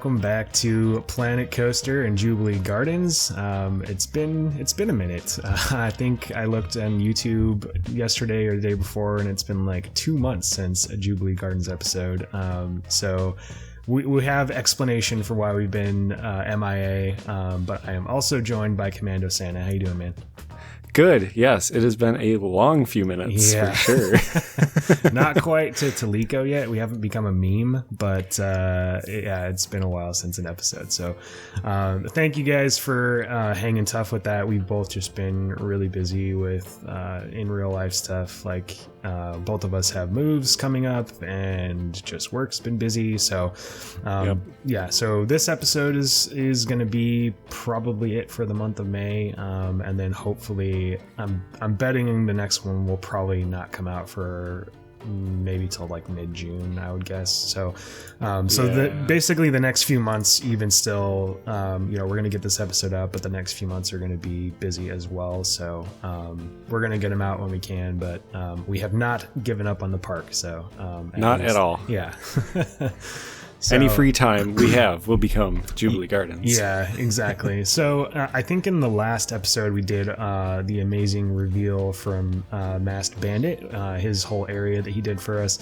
welcome back to Planet Coaster and Jubilee Gardens. It's been a minute. I think I looked on YouTube yesterday or the day before, and it's been like 2 months since a Jubilee Gardens episode. So we have explanation for why we've been MIA, but I am also joined by CommandoSanta. How you doing, man? Good. Yes, it has been a long few minutes for sure. Not quite to Toleco yet. We haven't become a meme, but it's been a while since an episode. So thank you guys for hanging tough with that. We've both just been really busy with in real life stuff. Like both of us have moves coming up, and just work's been busy. So so this episode is going to be probably it for the month of May, and then hopefully I'm betting the next one will probably not come out for maybe till like mid-June, I would guess. So basically the next few months, even still, we're gonna get this episode out, but the next few months are gonna be busy as well. So we're gonna get them out when we can, but we have not given up on the park. So not at all. Yeah. So, any free time we have will become Jubilee Gardens. Yeah, exactly. So I think in the last episode we did the amazing reveal from Masked Bandit, his whole area that he did for us.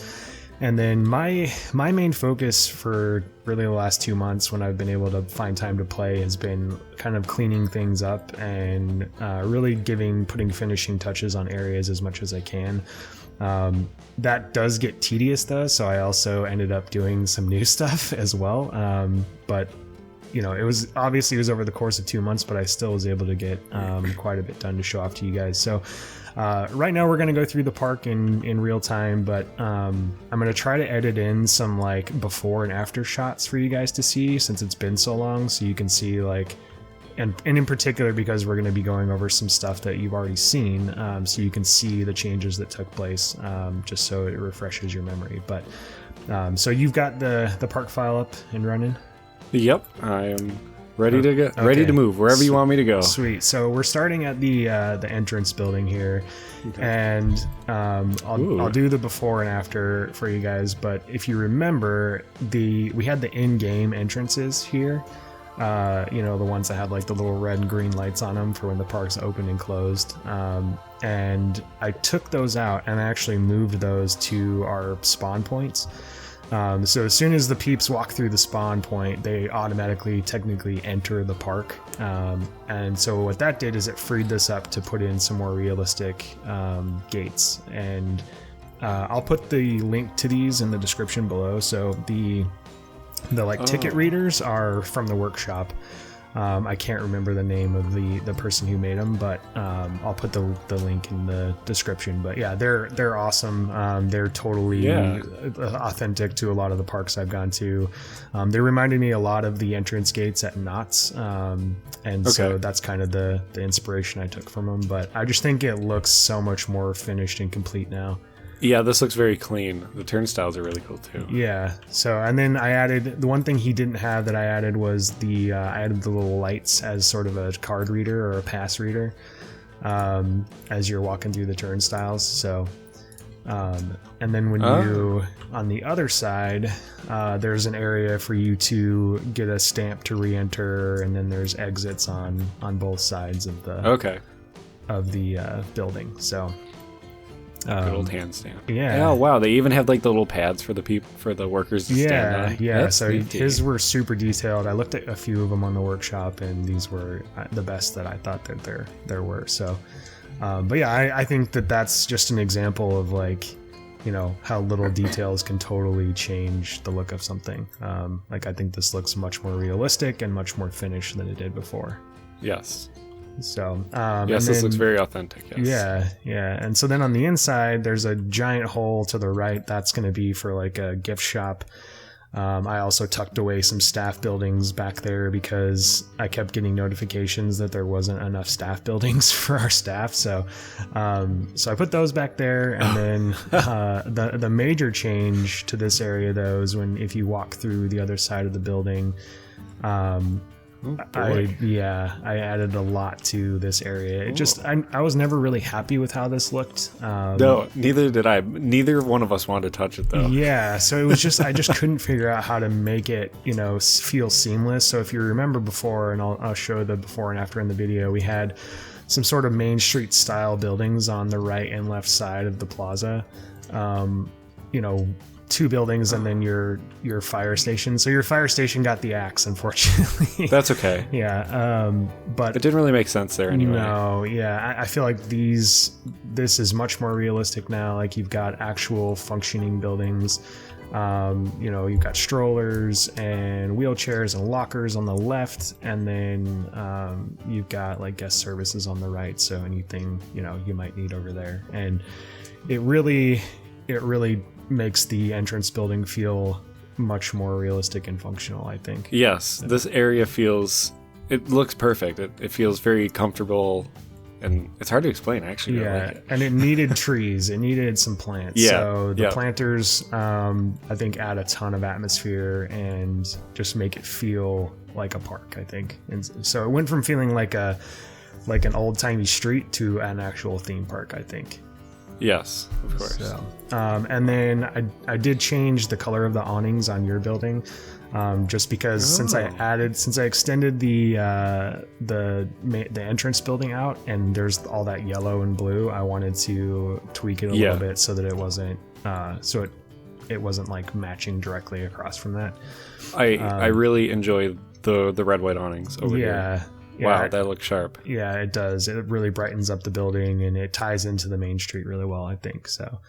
And then my main focus for really the last 2 months, when I've been able to find time to play, has been kind of cleaning things up and really putting finishing touches on areas as much as I can. That does get tedious though, so I also ended up doing some new stuff as well. But it was over the course of 2 months, but I still was able to get quite a bit done to show off to you guys. So right now we're going to go through the park in real time, but I'm going to try to edit in some like before and after shots for you guys to see, since it's been so long, so you can see like, and in particular because we're going to be going over some stuff that you've already seen, so you can see the changes that took place, just so it refreshes your memory. But so you've got the park file up and running? Yep, I am ready to go. Okay. Ready to move wherever you want me to go. Sweet. So we're starting at the entrance building here, okay. And I'll do the before and after for you guys. But if you remember, we had the in-game entrances here. The ones that had like the little red and green lights on them for when the park's open and closed. And I took those out and I actually moved those to our spawn points. So as soon as the peeps walk through the spawn point, they automatically technically enter the park. And so what that did is it freed this up to put in some more realistic gates. And I'll put the link to these in the description below. So the ticket readers are from the workshop. I can't remember the name of the person who made them, but I'll put the link in the description. But yeah, they're awesome. They're totally authentic to a lot of the parks I've gone to. They reminded me a lot of the entrance gates at Knott's, so that's kind of the inspiration I took from them. But I just think it looks so much more finished and complete now. Yeah, this looks very clean. The turnstiles are really cool too. Yeah. So, and then I added the one thing he didn't have that I added was I added the little lights as sort of a card reader or a pass reader as you're walking through the turnstiles. So, and then when you on the other side, there's an area for you to get a stamp to re-enter, and then there's exits on both sides of the building. So. Good old hand stamp. Yeah. Oh wow! They even have like the little pads for the workers to stand on. Yeah. That's so nifty. His were super detailed. I looked at a few of them on the workshop, and these were the best that I thought that there were. So, but yeah, I think that's just an example of like, how little details can totally change the look of something. Like I think this looks much more realistic and much more finished than it did before. Yes. So this looks very authentic. Yes. Yeah. And so then on the inside, there's a giant hole to the right. That's going to be for like a gift shop. I also tucked away some staff buildings back there because I kept getting notifications that there wasn't enough staff buildings for our staff. So I put those back there. And then the major change to this area though is if you walk through the other side of the building, I added a lot to this area. It just I was never really happy with how this looked. No, neither did I. Neither one of us wanted to touch it though. Yeah, so it was just I just couldn't figure out how to make it, feel seamless. So if you remember before, and I'll show the before and after in the video, we had some sort of Main Street style buildings on the right and left side of the plaza. 2 buildings and then your fire station. So your fire station got the axe, unfortunately. That's okay. Yeah, but it didn't really make sense there anyway. No, yeah, I feel like this is much more realistic now. Like you've got actual functioning buildings. You've got strollers and wheelchairs and lockers on the left, and then you've got like guest services on the right. So anything you might need over there, and it really makes the entrance building feel much more realistic and functional, I think. Yes, this area it looks perfect. It feels very comfortable, and it's hard to explain, actually. Yeah, I like it. And it needed trees. It needed some plants. Yeah, so the planters, I think, add a ton of atmosphere and just make it feel like a park, I think. And so it went from feeling like an old-timey street to an actual theme park, I think. Yes, of course. So, and then I did change the color of the awnings on your building, just because since I extended the entrance building out and there's all that yellow and blue, I wanted to tweak it a little bit so that it wasn't it wasn't like matching directly across from that. I really enjoy the red white awnings over here. Yeah, wow, that looks sharp. Yeah, it does. It really brightens up the building, and it ties into the main street really well, I think. So.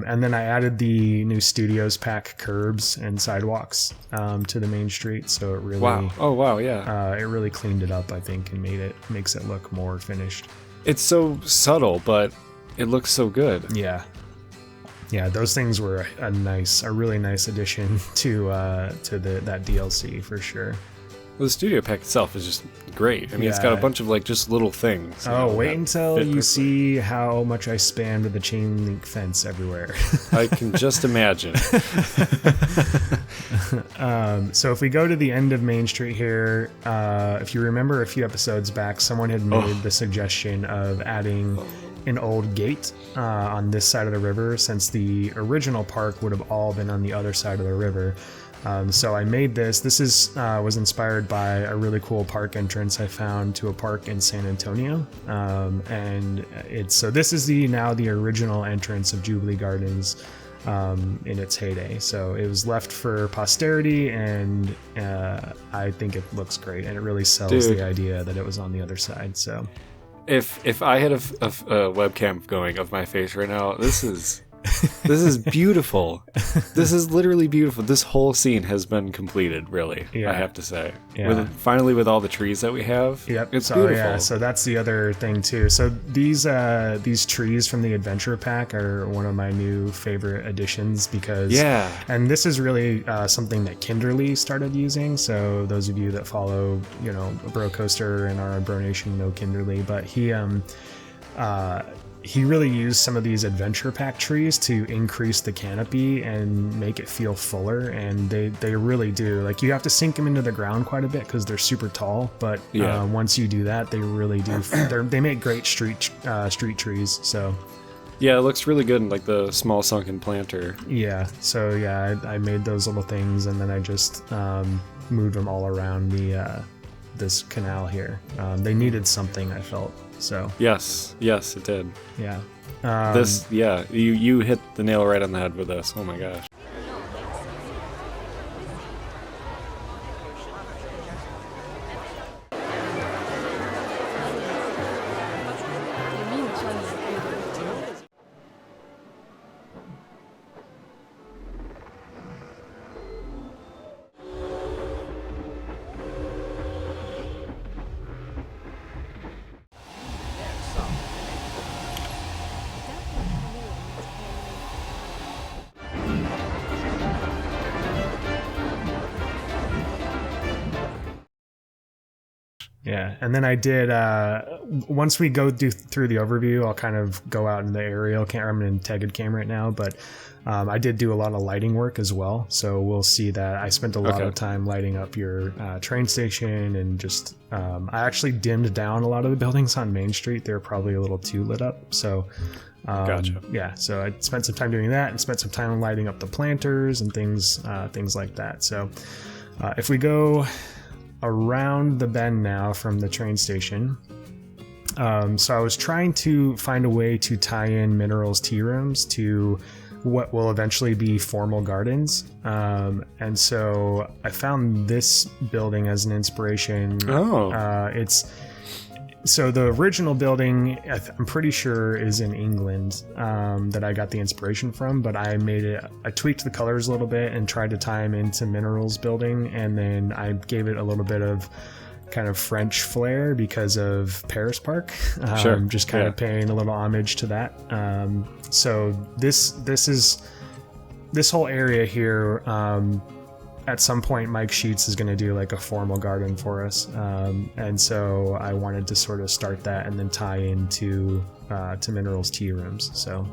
And then I added the new Studios Pack curbs and sidewalks to the main street, so it really it really cleaned it up, I think, and makes it look more finished. It's so subtle, but it looks so good. Yeah, those things were a really nice addition to that DLC for sure. Well, the studio pack itself is just great. I mean, it's got a bunch of just little things. Oh, wait until you see how much I spammed the chain link fence everywhere. I can just imagine. So if we go to the end of Main Street here, if you remember a few episodes back, someone had made the suggestion of adding an old gate on this side of the river, since the original park would have all been on the other side of the river. So I made this. This was inspired by a really cool park entrance I found to a park in San Antonio, and this is now the original entrance of Jubilee Gardens in its heyday. So it was left for posterity, and I think it looks great, and it really sells the idea that it was on the other side. So if I had a webcam going of my face right now, this is beautiful. This is literally beautiful. This whole scene has been completed, really. I have to say. Finally, with all the trees that we have, it's beautiful. Yeah, so that's the other thing too. So these trees from the adventure pack are one of my new favorite additions, because and this is really something that Kinderly started using. So those of you that follow, Bro Coaster and our Bro Nation know Kinderly, but he really used some of these adventure pack trees to increase the canopy and make it feel fuller, and they really do. Like, you have to sink them into the ground quite a bit because they're super tall, but once you do that, they really do. They make great street trees. So yeah, it looks really good in the small sunken planter. Yeah, so I made those little things, and then I just moved them all around this canal here. They needed something, I felt. So yes, it did. Yeah. You hit the nail right on the head with this. Oh my gosh. Yeah, and then I did, once we go through the overview, I'll kind of go out in the aerial camera. I'm in Tegged cam right now, but I did do a lot of lighting work as well. So we'll see that I spent a lot of time lighting up your train station, and just, I actually dimmed down a lot of the buildings on Main Street. They're probably a little too lit up. So gotcha. Yeah, so I spent some time doing that and spent some time lighting up the planters and things like that. So if we go around the bend now from the train station, so I was trying to find a way to tie in Minerals tea rooms to what will eventually be formal gardens, and so I found this building as an inspiration. So the original building, I'm pretty sure, is in England, that I got the inspiration from, but I tweaked the colors a little bit and tried to tie them into Minerals building, and then I gave it a little bit of kind of French flair because of Paris Park. Just kind of paying a little homage to that. So this whole area here, at some point Mike Sheets is going to do like a formal garden for us, and so I wanted to sort of start that and then tie into to Minerals tea rooms. So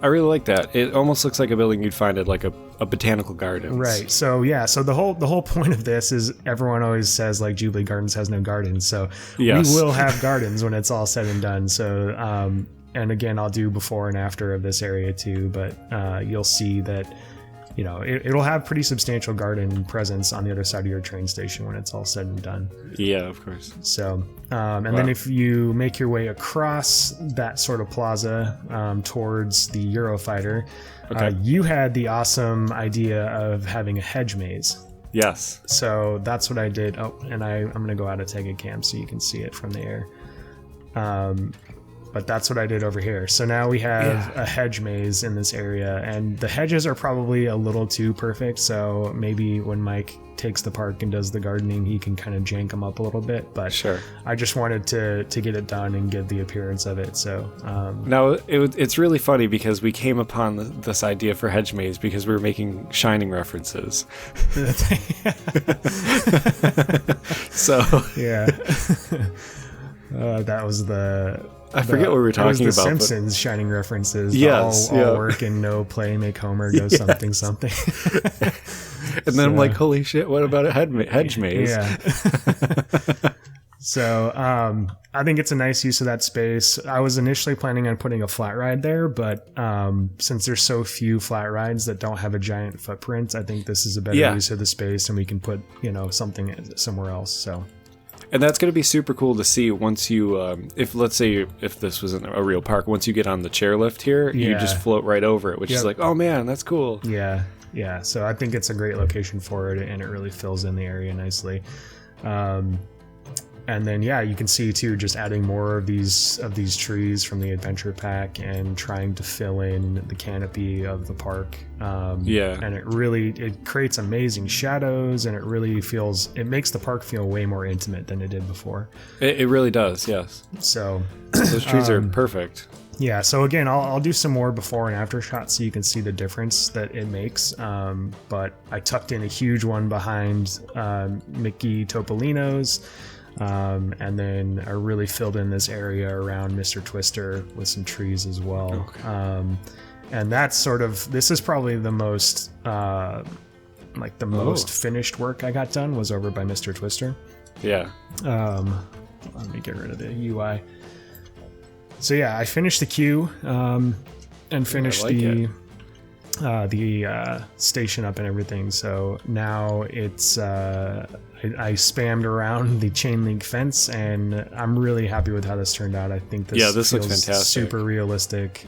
I really like that. It almost looks like a building you'd find at like a botanical garden. Right. So yeah. So the whole point of this is everyone always says like Jubilee Gardens has no gardens. So yes, we will have gardens when it's all said and done. So and again, I'll do before and after of this area too. But you'll see that, you know, it'll have pretty substantial garden presence on the other side of your train station when it's all said and done. Yeah, of course. So, then if you make your way across that sort of plaza towards the Eurofighter, you had the awesome idea of having a hedge maze. Yes. So that's what I did. Oh, and I'm going to go out of Tegged cam so you can see it from the air. But that's what I did over here. So now we have a hedge maze in this area, and the hedges are probably a little too perfect. So maybe when Mike takes the park and does the gardening, he can kind of jank them up a little bit. But sure, I just wanted to get it done and give the appearance of it. So now it's really funny because we came upon this idea for hedge maze because we were making Shining references. So yeah, that was I forget what we were talking about. Simpsons Shining references. Yes, all work and no play make Homer go something something. And then I'm like, holy shit! What about a hedge maze? Yeah. So I think it's a nice use of that space. I was initially planning on putting a flat ride there, but since there's so few flat rides that don't have a giant footprint, I think this is a better use of the space, and we can put something somewhere else. So. And that's going to be super cool to see once you, if let's say if this wasn't a real park, once you get on the chairlift here, you just float right over it, which is like, oh man, that's cool. Yeah. So I think it's a great location for it, and it really fills in the area nicely. And then you can see too, just adding more of these trees from the adventure pack and trying to fill in the canopy of the park. And it creates amazing shadows, and it makes the park feel way more intimate than it did before. It really does, yes. So those trees are perfect. Yeah, so again, I'll do some more before and after shots so you can see the difference that it makes. But I tucked in a huge one behind Mickey Topolino's. And then I really filled in this area around Mr. Twister with some trees as well. Okay. And that's this is probably the most most finished work I got done was over by Mr. Twister. Yeah. Let me get rid of the UI. So yeah, I finished the queue and finished the station up and everything. So now it's I spammed around the chain link fence, and I'm really happy with how this turned out. I think this looks fantastic. Super realistic.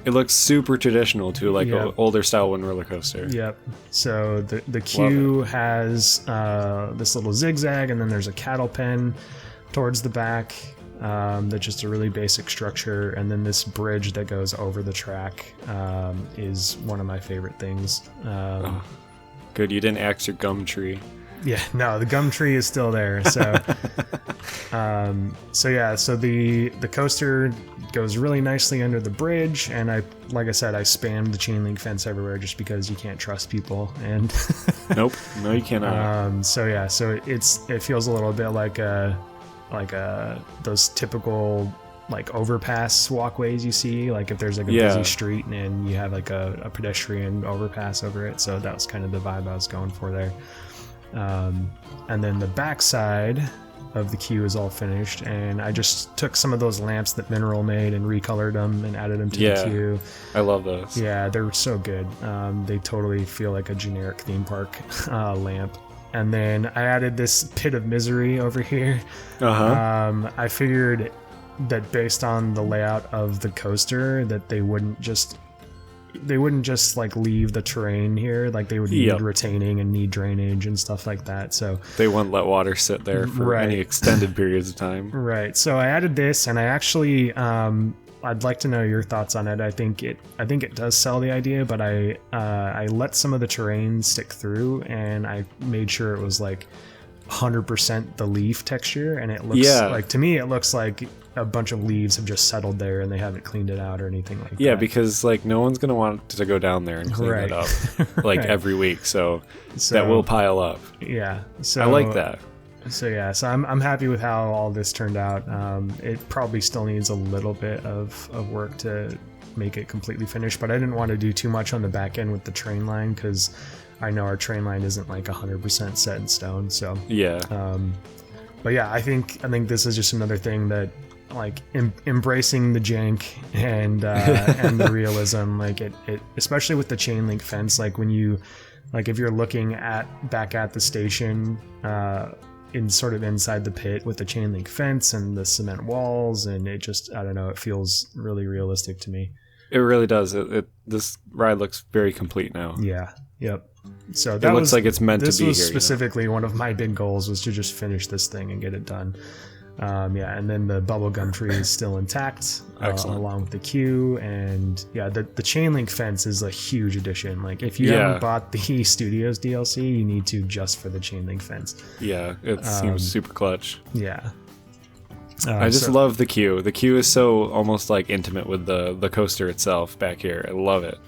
It looks super traditional too, like an older style one roller coaster. Yep. So the queue has this little zigzag, and then there's a cattle pen towards the back. That's just a really basic structure, and then this bridge that goes over the track is one of my favorite things. Good, you didn't axe your gum tree. Yeah, no, the gum tree is still there. So, so the coaster goes really nicely under the bridge, and like I said, I spammed the chain link fence everywhere just because you can't trust people. And nope, no, you cannot. So it feels a little bit like those typical like overpass walkways you see, like if there's like a busy street and you have like a pedestrian overpass over it. So that was kind of the vibe I was going for there. And then the backside of the queue is all finished, and I just took some of those lamps that Mineral made and recolored them and added them to the queue. I love those. Yeah, they're so good. They totally feel like a generic theme park lamp. And then I added this pit of misery over here. I figured that based on the layout of the coaster that they wouldn't just like leave the terrain here, like they would need retaining and need drainage and stuff like that. So they wouldn't let water sit there for any extended periods of time. Right. So I added this, and I actually I'd like to know your thoughts on it. I think it does sell the idea, but I let some of the terrain stick through, and I made sure it was like 100% the leaf texture, and it looks like, to me, it looks like a bunch of leaves have just settled there and they haven't cleaned it out or anything like that. Yeah, because like no one's gonna want to go down there and clean it up like every week, so that will pile up. Yeah, so I like that. So I'm happy with how all this turned out. It probably still needs a little bit of work to make it completely finished, but I didn't want to do too much on the back end with the train line because I know our train line isn't like 100% set in stone. So but yeah, I think this is just another thing that like embracing the jank and the realism, like it especially with the chain link fence, like when you like if you're looking back at the station in sort of inside the pit with the chain link fence and the cement walls, and it just, I don't know, it feels really realistic to me. It really does. This ride looks very complete now. Yeah. Yep. So that looks like it's meant to be here. This was specifically one of my big goals, was to just finish this thing and get it done. And then the bubblegum tree is still intact, along with the queue, and the chain link fence is a huge addition. Like if you haven't bought the Studios DLC, you need to, just for the chain link fence. Yeah, it seems super clutch. Yeah. I just love the queue. The queue is so almost like intimate with the coaster itself back here. I love it.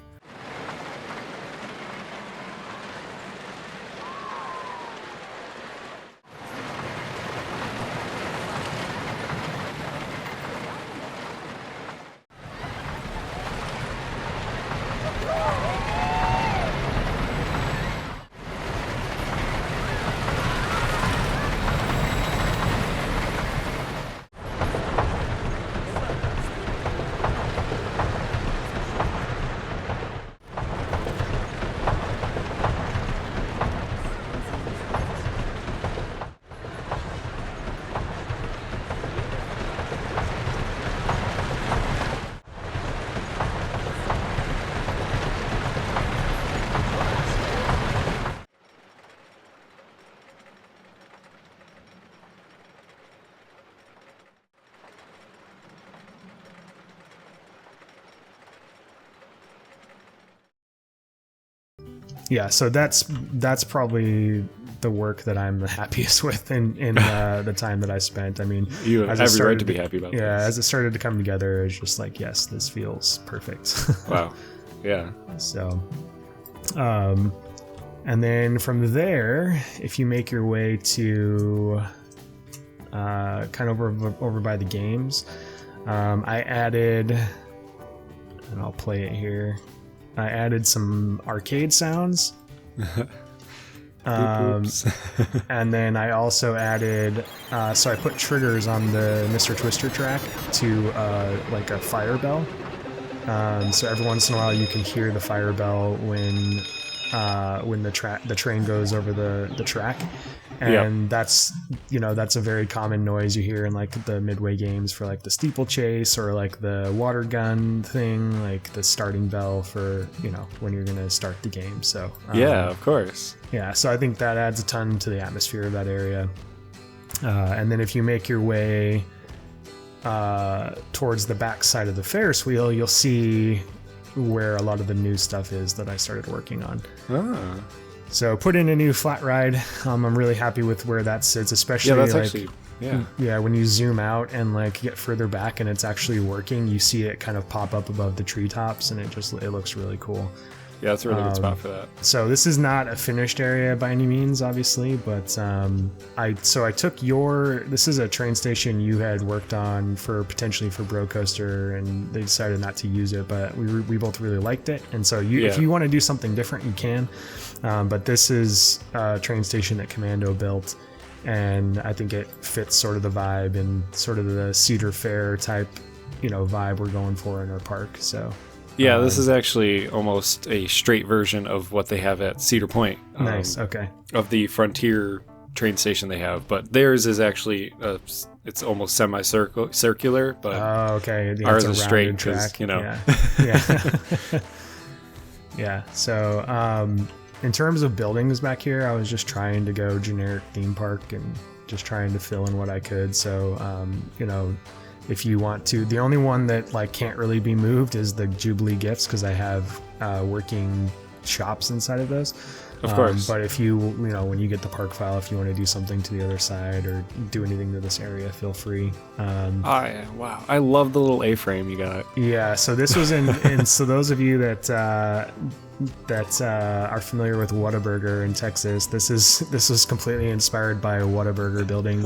Yeah, so that's probably the work that I'm the happiest with in the time that I spent. I mean, you have every right to be happy about this. Yeah, as it started to come together, it's just like, yes, this feels perfect. Wow. Yeah. So, and then from there, if you make your way to kind of over by the games, I added, and I'll play it here. I added some arcade sounds. And then I also added, so I put triggers on the Mr. Twister track to like a fire bell. So every once in a while you can hear the fire bell when the train goes over the track. And that's a very common noise you hear in like the midway games for like the steeplechase or like the water gun thing, like the starting bell for, when you're going to start the game. So yeah, of course. Yeah. So I think that adds a ton to the atmosphere of that area. And then if you make your way towards the back side of the Ferris wheel, you'll see where a lot of the new stuff is that I started working on. So put in a new flat ride. I'm really happy with where that sits, especially that's like, actually yeah. When you zoom out and like get further back and it's actually working, you see it kind of pop up above the treetops, and it looks really cool. Yeah, that's a really good spot for that. So this is not a finished area by any means, obviously, but I took this is a train station you had worked on potentially for Bro Coaster, and they decided not to use it, but we both really liked it, and so if you want to do something different, you can. But this is a train station that Commando built, and I think it fits sort of the vibe and sort of the Cedar Fair type, vibe we're going for in our park. So. Yeah, this is actually almost a straight version of what they have at Cedar Point. Nice, okay. Of the Frontier train station they have, but theirs is actually it's almost circular, but okay. Ours is straight track. Yeah. Yeah. So in terms of buildings back here, I was just trying to go generic theme park and just trying to fill in what I could. So if you want to, the only one that like can't really be moved is the Jubilee gifts, because I have working shops inside of those. Of course. But if you when you get the park file, if you want to do something to the other side or do anything to this area, feel free. Yeah, wow, I love the little A-frame you got. Yeah, so this was in so those of you that are familiar with Whataburger in Texas, this was completely inspired by a Whataburger building.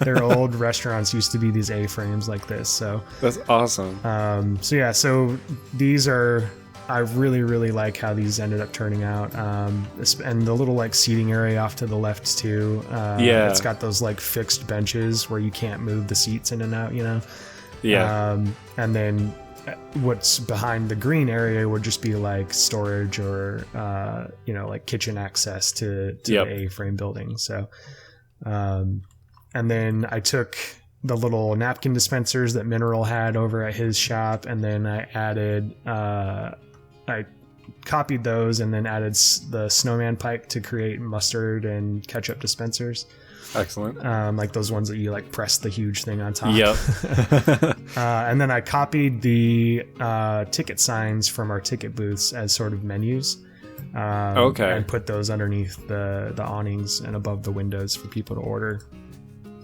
Their old restaurants used to be these A-frames like this. So that's awesome. So these are. I really, really like how these ended up turning out. And the little like seating area off to the left too. It's got those like fixed benches where you can't move the seats in and out, Yeah. And then what's behind the green area would just be like storage or, like kitchen access to the A-frame building. So, and then I took the little napkin dispensers that Mineral had over at his shop, and then I added, I copied those and then added the snowman pipe to create mustard and ketchup dispensers. Excellent. Like those ones that you like press the huge thing on top. Yep. And then I copied the ticket signs from our ticket booths as sort of menus. And put those underneath the awnings and above the windows for people to order.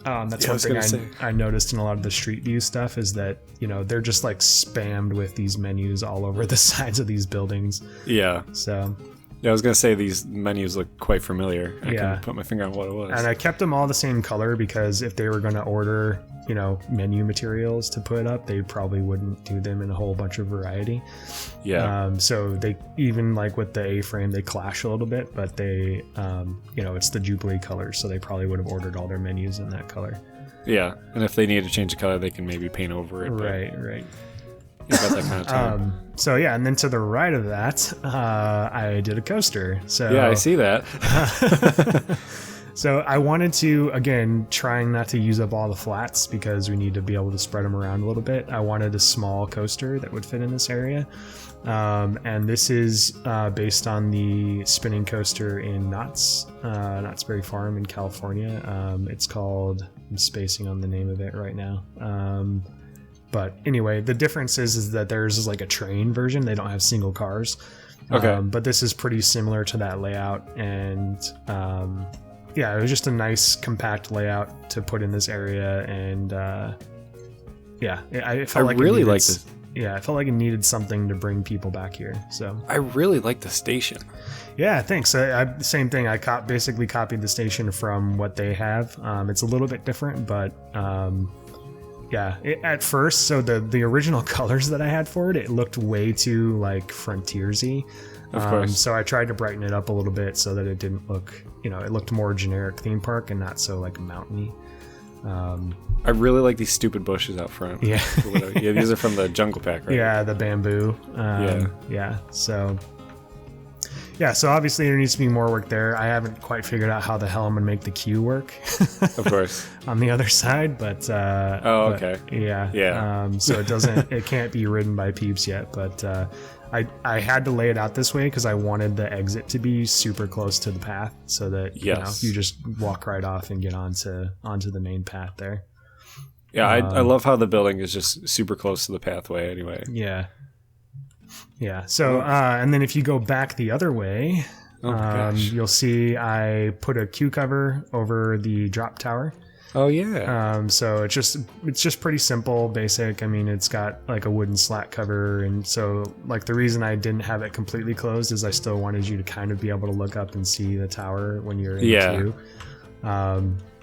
That's one thing I noticed in a lot of the Street View stuff is that, they're just like spammed with these menus all over the sides of these buildings. Yeah. So. Yeah, I was going to say these menus look quite familiar. I can put my finger on what it was. And I kept them all the same color because if they were going to order, menu materials to put up, they probably wouldn't do them in a whole bunch of variety. Yeah. So they, even like with the A-frame, they clash a little bit, but they, it's the Jubilee color, so they probably would have ordered all their menus in that color. Yeah. And if they need to change the color, they can maybe paint over it. Right. You've got that kind of time. And then to the right of that, I did a coaster. So yeah, I see that. So I wanted to, again, trying not to use up all the flats because we need to be able to spread them around a little bit. I wanted a small coaster that would fit in this area. And this is based on the spinning coaster in Knott's Berry Farm in California. It's called, I'm spacing on the name of it right now. But anyway, the difference is that theirs is like a train version. They don't have single cars. Okay. But this is pretty similar to that layout. And it was just a nice compact layout to put in this area. And I felt like really like this. Yeah, I felt like it needed something to bring people back here. So I really like the station. Yeah, thanks. Same thing. I basically copied the station from what they have. It's a little bit different, but at first, so the original colors that I had for it looked way too like frontiersy. Of course. So I tried to brighten it up a little bit so that it didn't look, it looked more generic theme park and not so like mountainy. I really like these stupid bushes out front. Yeah. Yeah, these are from the Jungle Pack, right? Yeah, the bamboo. So obviously there needs to be more work there. I haven't quite figured out how the hell I'm going to make the queue work. Of course. On the other side, but... okay. Yeah. So it can't be ridden by peeps yet, but I had to lay it out this way because I wanted the exit to be super close to the path so that you just walk right off and get onto the main path there. Yeah, I love how the building is just super close to the pathway anyway. Yeah. So, and then if you go back the other way, Oh my gosh. You'll see I put a Q cover over the drop tower. Oh yeah. So it's just pretty simple, basic. I mean, it's got like a wooden slat cover, and so like the reason I didn't have it completely closed is I still wanted you to kind of be able to look up and see the tower when you're in the queue.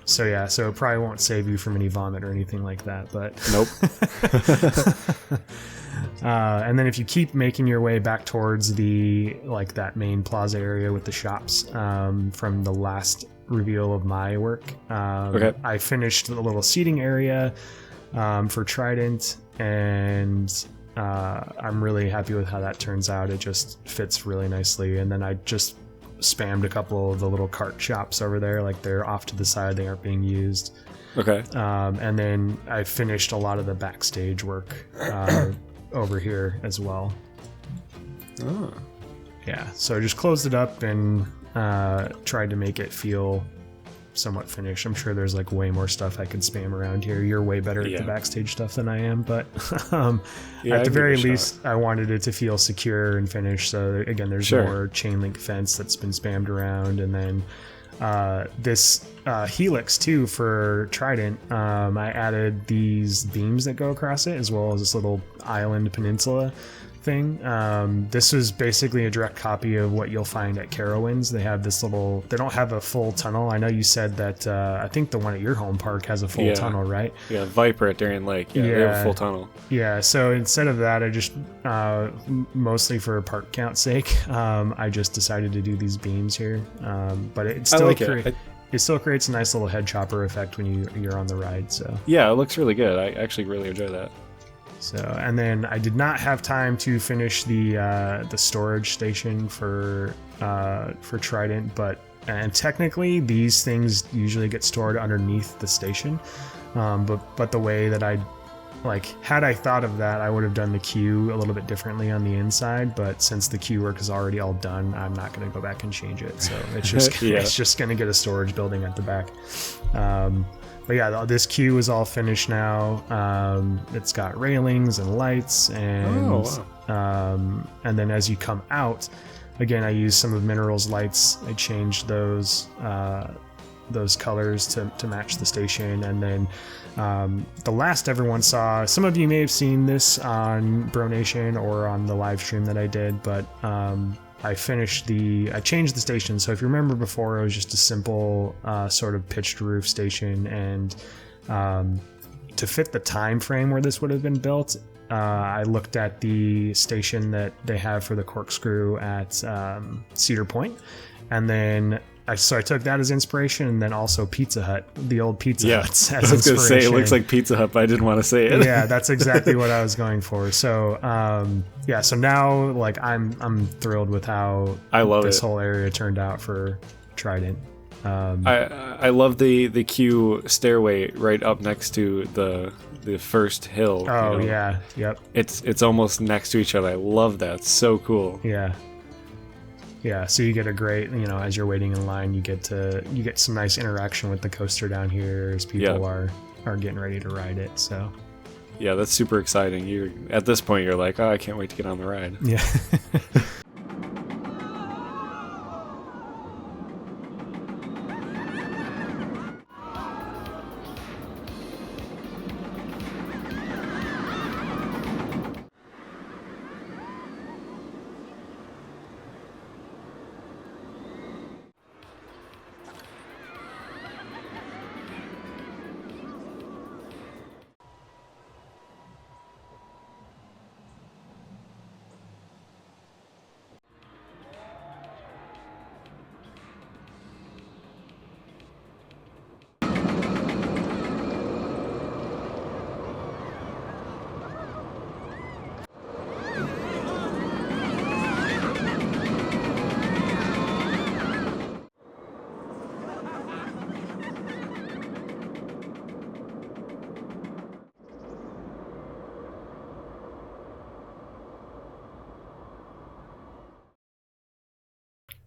So it probably won't save you from any vomit or anything like that, but nope. And then if you keep making your way back towards that main plaza area with the shops, from the last reveal of my work, I finished the little seating area for Trident, and I'm really happy with how that turns out. It just fits really nicely. And then I just spammed a couple of the little cart shops over there, like they're off to the side, they aren't being used. And then I finished a lot of the backstage work over here as well. So I just closed it up and tried to make it feel somewhat finished. I'm sure there's like way more stuff I could spam around here. You're way better at the backstage stuff than I am, but at the very least I wanted it to feel secure and finished. So again, there's more chain link fence that's been spammed around, and then this helix too for Trident. I added these beams that go across it, as well as this little island peninsula thing. This was basically a direct copy of what you'll find at Carowinds. They have this little, they don't have a full tunnel. I know you said that I think the one at your home park has a full tunnel, right? Yeah, Viper at Darien Lake. They have a full tunnel. Yeah, so instead of that, I just mostly for park count sake, I just decided to do these beams here. But it still it still creates a nice little head chopper effect when you're on the ride. So yeah, it looks really good. I actually really enjoy that. So, and then I did not have time to finish the storage station for Trident, and technically these things usually get stored underneath the station, but the way that had I thought of that, I would have done the queue a little bit differently on the inside. But since the queue work is already all done, I'm not going to go back and change it. So it's just it's just going to get a storage building at the back. But yeah, this queue is all finished now. It's got railings and lights, and and then as you come out, again, I used some of Mineral's lights. I changed those colors to match the station, and then the last everyone saw. Some of you may have seen this on Bro Nation or on the live stream that I did, but I changed the station. So if you remember before, it was just a simple sort of pitched roof station, and to fit the time frame where this would have been built, I looked at the station that they have for the corkscrew at Cedar Point, and then I took that as inspiration, and then also Pizza Hut, the old Pizza Huts as inspiration. I was going to say, it looks like Pizza Hut, but I didn't want to say it. Yeah, that's exactly what I was going for. So, so now, like, I'm thrilled with how this whole area turned out for Trident. I love the queue stairway right up next to the first hill. Oh, yeah, yep. It's almost next to each other. I love that. It's so cool. Yeah. Yeah, so you get a great, as you're waiting in line, you get some nice interaction with the coaster down here as people are getting ready to ride it. So yeah, that's super exciting. At this point, you're like, oh, I can't wait to get on the ride. Yeah.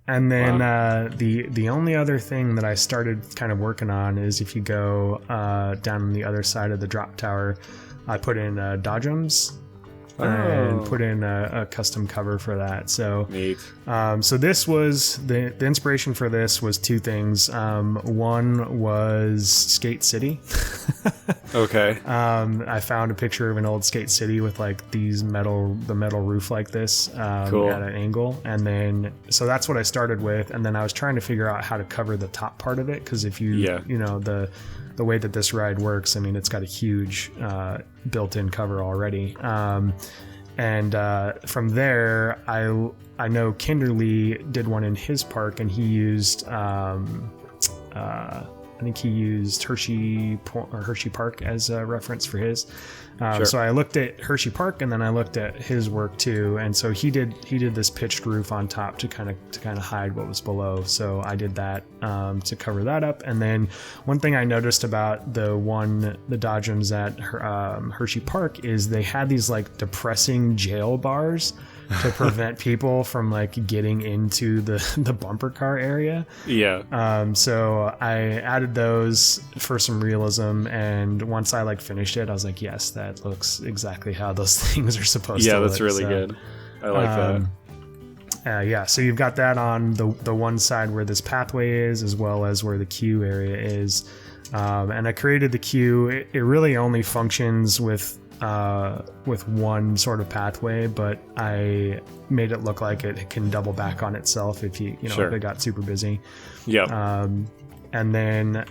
And then the only other thing that I started kind of working on is if you go down on the other side of the drop tower, I put in Dodgems, and put in a custom cover for that. So neat. So this was the inspiration for this was two things. One was Skate City. Okay. I found a picture of an old Skate City with like the metal roof like this cool. at an angle, and then so that's what I started with, and then I was trying to figure out how to cover the top part of it, because if you the way that this ride works, I mean, it's got a huge built-in cover already. And from there, I know Kinderly did one in his park, and he used I think he used Hershey Park as a reference for his. Sure. So I looked at Hershey Park, and then I looked at his work too. And so he did this pitched roof on top to kind of hide what was below. So I did that to cover that up. And then one thing I noticed about the Dodgems at Hershey Park is they had these like depressing jail bars to prevent people from like getting into the bumper car area. Yeah. So I added those for some realism, and once I like finished it, I was like, yes, that looks exactly how those things are supposed to look. Yeah, that's really good. I like that. Yeah, so you've got that on the one side where this pathway is, as well as where the queue area is. And I created the queue. It really only functions with one sort of pathway, but I made it look like it can double back on itself if sure. if it got super busy. Yeah. And then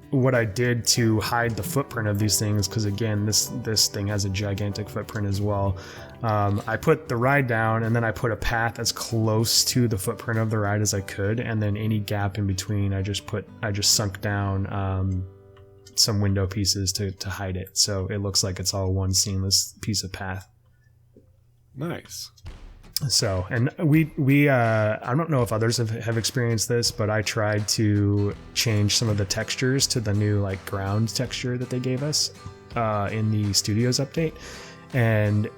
what I did to hide the footprint of these things, because again, this thing has a gigantic footprint as well. I put the ride down, and then I put a path as close to the footprint of the ride as I could, and then any gap in between, I just sunk down some window pieces to hide it, so it looks like it's all one seamless piece of path. Nice. So, and we I don't know if others have experienced this, but I tried to change some of the textures to the new like ground texture that they gave us in the Studios update, and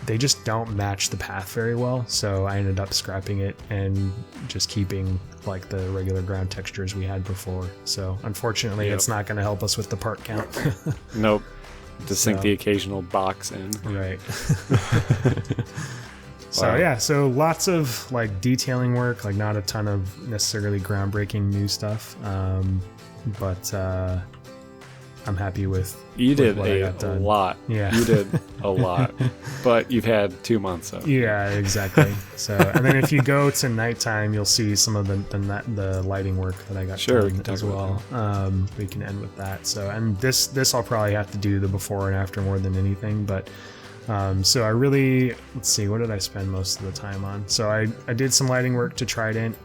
they just don't match the path very well, so I ended up scrapping it and just keeping like the regular ground textures we had before. So unfortunately, It's not going to help us with the part count. Nope. To sink the occasional box in. Right. So yeah, so lots of like detailing work, like not a ton of necessarily groundbreaking new stuff, but I'm happy with. You did what a lot. Yeah, you did a lot, but you've had 2 months of. Yeah, exactly. So, and then if you go to nighttime, you'll see some of the lighting work that I got done as well. We can end with that. So, and this I'll probably have to do the before and after more than anything, but. So I really, let's see, what did I spend most of the time on? So I did some lighting work to Trident,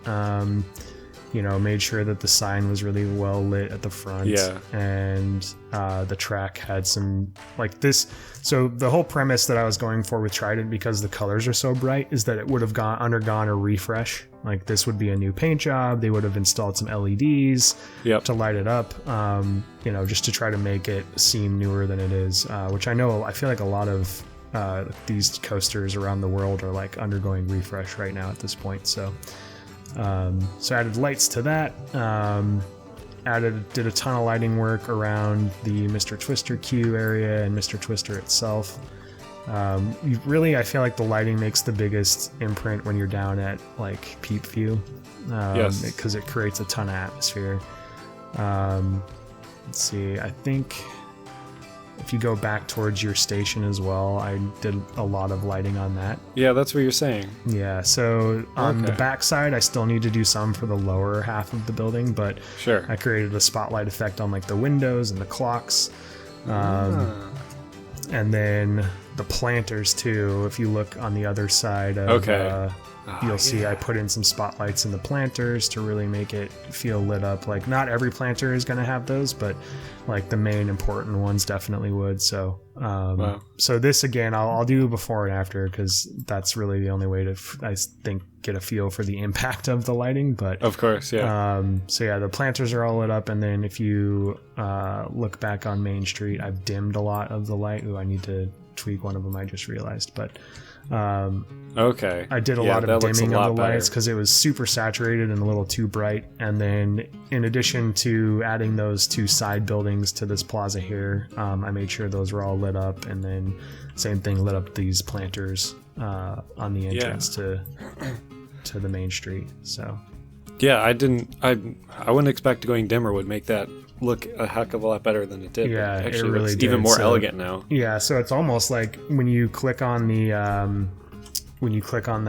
made sure that the sign was really well lit at the front. Yeah. And the track had some, like this. So the whole premise that I was going for with Trident, because the colors are so bright, is that it would have undergone a refresh. Like this would be a new paint job. They would have installed some LEDs to light it up, just to try to make it seem newer than it is, which I feel like a lot of these coasters around the world are like undergoing refresh right now at this point. So added lights to that. Did a ton of lighting work around the Mr. Twister queue area and Mr. Twister itself. I feel like the lighting makes the biggest imprint when you're down at like peep view, because it creates a ton of atmosphere. Let's see, I think if you go back towards your station as well, I did a lot of lighting on that. Yeah, that's what you're saying. Yeah, so on the back side, I still need to do some for the lower half of the building, but sure, I created a spotlight effect on like the windows and the clocks. And then the planters too, if you look on the other side of you'll see I put in some spotlights in the planters to really make it feel lit up. Like not every planter is going to have those, but like the main important ones definitely would. So so this again, I'll do before and after, because that's really the only way to I think get a feel for the impact of the lighting. But of course, yeah. So yeah, the planters are all lit up, and then if you look back on Main Street, I've dimmed a lot of the light. I need to tweak one of them, I just realized, but Okay. I did a lot of dimming of the lights because it was super saturated and a little too bright. And then in addition to adding those 2 side buildings to this plaza here, I made sure those were all lit up, and then same thing, lit up these planters on the entrance to the main street. So yeah, I wouldn't expect going dimmer would make that look a heck of a lot better than it did. Yeah, it actually really looks did. even more elegant now. Yeah, so it's almost like when you click on the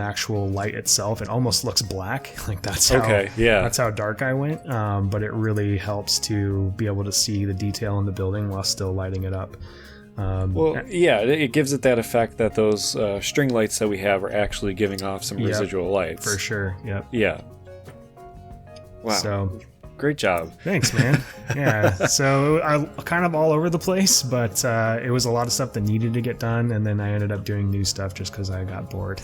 actual light itself, it almost looks black. Like that's how dark I went. But it really helps to be able to see the detail in the building while still lighting it up. It gives it that effect that those string lights that we have are actually giving off some residual lights. For sure. Yep. Yeah. Wow. So great job. Thanks, man. Yeah. So I kind of all over the place, but it was a lot of stuff that needed to get done, and then I ended up doing new stuff just because I got bored.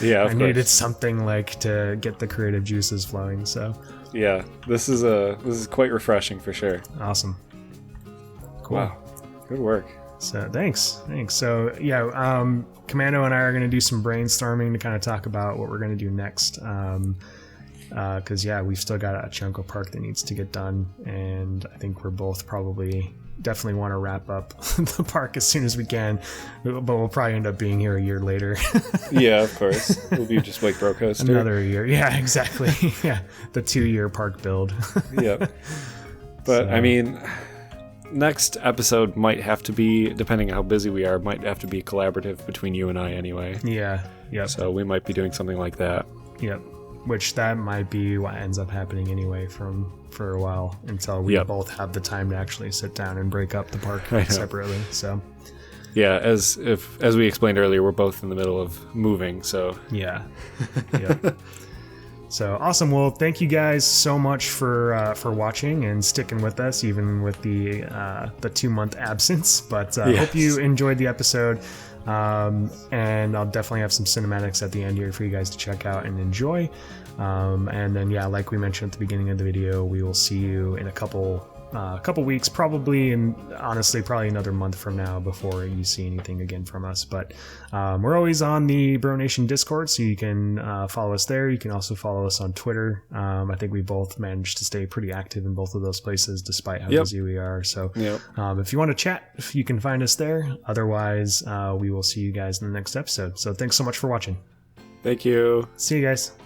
Yeah, of course. Needed something like to get the creative juices flowing. So yeah, this is quite refreshing for sure. Awesome. Cool. Wow. Good work. So thanks. So yeah, Commando and I are going to do some brainstorming to kind of talk about what we're going to do next. Because we've still got a chunk of park that needs to get done, and I think we're both definitely want to wrap up the park as soon as we can, but we'll probably end up being here a year later. Yeah, of course. We'll be just like Bro Coaster. Another year. Yeah, exactly. Yeah, the 2-year park build. Yep. But I mean, next episode might have to be, depending on how busy we are, might have to be collaborative between you and I anyway. Yeah. Yep. So we might be doing something like that. Yep. Which that might be what ends up happening anyway for a while, until we both have the time to actually sit down and break up the park separately. So yeah, as we explained earlier, we're both in the middle of moving, so yeah. So awesome. Well, thank you guys so much for watching and sticking with us, even with the 2-month absence. But hope you enjoyed the episode. And I'll definitely have some cinematics at the end here for you guys to check out and enjoy. And then, like we mentioned at the beginning of the video, we will see you in a couple weeks, probably, and honestly, probably another month from now before you see anything again from us. But we're always on the Bro Nation Discord, so you can follow us there. You can also follow us on Twitter. I think we both managed to stay pretty active in both of those places, despite how busy we are. So if you want to chat, you can find us there. Otherwise, we will see you guys in the next episode. So thanks so much for watching. Thank you. See you guys.